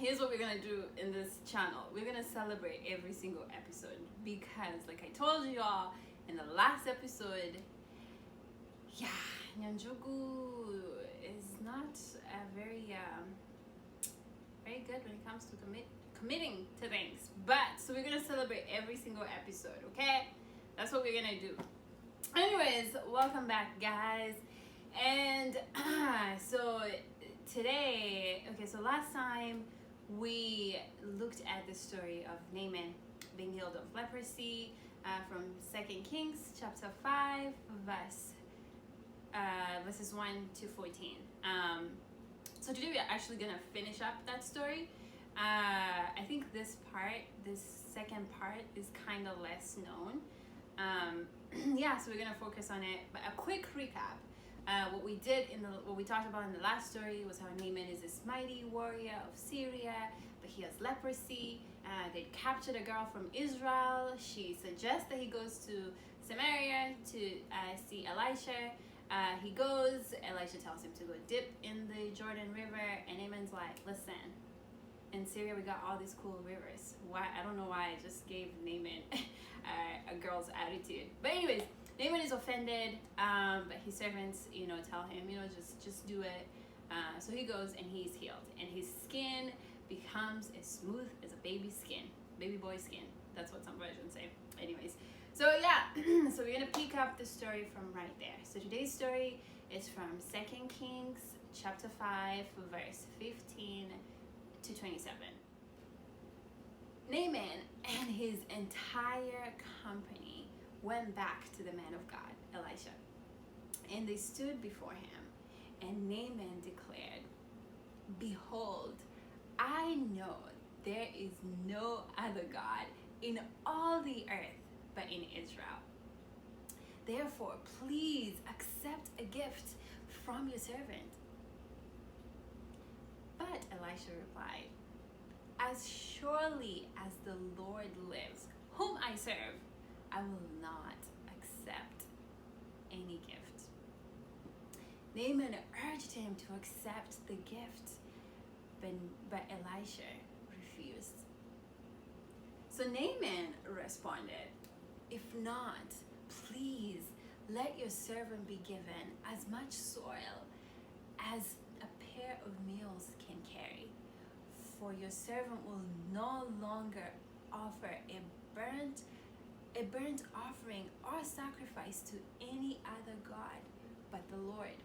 here's what we're gonna do in this channel. We're gonna celebrate every single episode because, like I told you all in the last episode, yeah, Nyanjugu is not very good when it comes to committing to things. But so we're gonna celebrate every single episode, okay? That's what we're gonna do. Anyways, welcome back, guys. And so today, okay, so last time we looked at the story of Naaman being healed of leprosy from 2 Kings chapter 5 verses 1 to 14. So today we're actually gonna finish up that story. I think this second part is kind of less known. Yeah, so we're gonna focus on it. But a quick recap. What we talked about in the last story was how Naaman is this mighty warrior of Syria, but he has leprosy. They captured a girl from Israel. She suggests that he goes to Samaria to see Elisha. He goes. Elisha tells him to go dip in the Jordan River, and Naaman's like, "Listen, in Syria we got all these cool rivers. Why? I don't know why I just gave Naaman a girl's attitude." But anyways, Naaman is offended, but his servants, tell him, just do it. So he goes and he's healed, and his skin becomes as smooth as a baby boy skin. That's what some versions say. Anyways, so yeah, so we're gonna pick up the story from right there. So today's story is from 2 Kings chapter 5, verse 15 to 27. Naaman and his entire company went back to the man of God, Elisha, and they stood before him, and Naaman declared, "Behold, I know there is no other God in all the earth but in Israel. Therefore, please accept a gift from your servant." But Elisha replied, "As surely as the Lord lives, whom I serve, I will not accept any gift." Naaman urged him to accept the gift, but Elisha refused. So Naaman responded, "If not, please let your servant be given as much soil as a pair of mules can carry, for your servant will no longer offer a burnt offering or sacrifice to any other god but the Lord.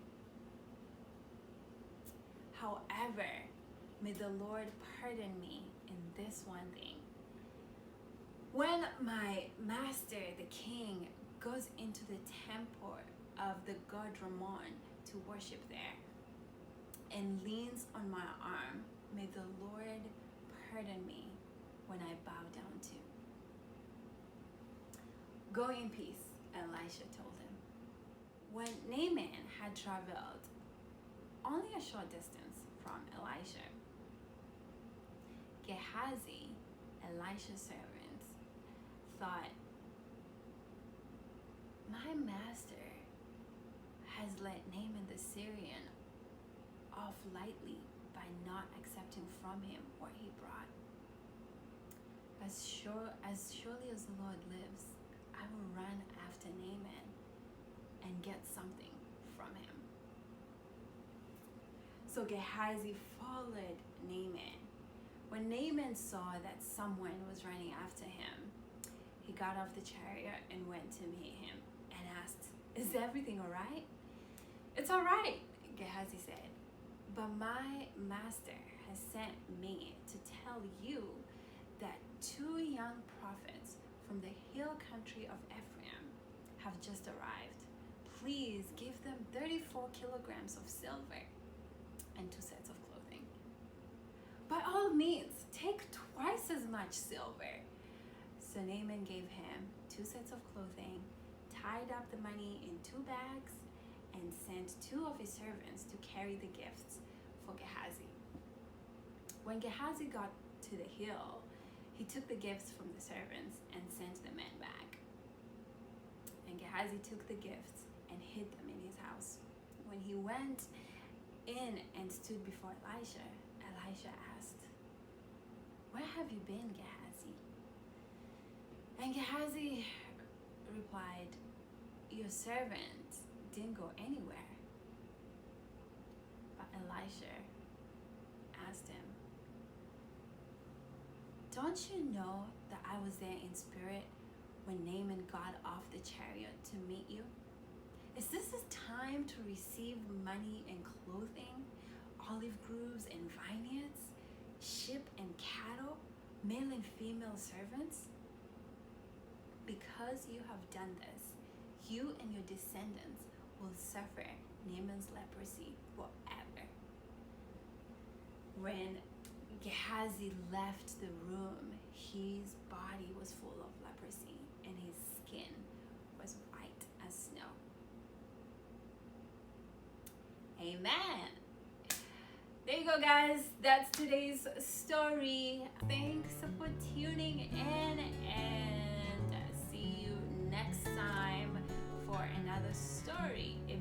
However, may the Lord pardon me in this one thing. When my master, the king, goes into the temple of the god Ramon to worship there and leans on my arm, may the Lord pardon me when I bow down to." "Go in peace," Elisha told him. When Naaman had traveled only a short distance from Elisha, Gehazi, Elisha's servant, thought, "My master has let Naaman the Syrian off lightly by not accepting from him what he brought. As surely as the Lord lives, I will run after Naaman and get something from him." So Gehazi followed Naaman. When Naaman saw that someone was running after him, he got off the chariot and went to meet him and asked, "Is everything all right?" "It's all right," Gehazi said, "but my master has sent me to tell you that 2 young prophets from the hill country of Ephraim have just arrived. Please give them 34 kilograms of silver and 2 sets of clothing. By all means, take twice as much silver." So Naaman gave him 2 sets of clothing, tied up the money in 2 bags, and sent 2 of his servants to carry the gifts for Gehazi. When Gehazi got to the hill, he took the gifts from the servants and sent the men back. And Gehazi took the gifts and hid them in his house. When he went in and stood before Elisha, Elisha asked, where have you been, Gehazi? And Gehazi replied, your servant didn't go anywhere. But Elisha asked him, don't you know that I was there in spirit when Naaman got off the chariot to meet you? Is this a time to receive money and clothing, olive groves and vineyards, sheep and cattle, male and female servants? Because you have done this, you and your descendants will suffer Naaman's leprosy forever. When Gehazi left the room, his body was full of leprosy and his skin was white as snow. Amen. There you go, guys. That's today's story. Thanks for tuning in, and see you next time for another story. It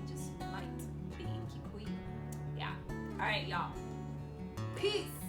just might be Kikuyu. Yeah. All right, y'all. Peace.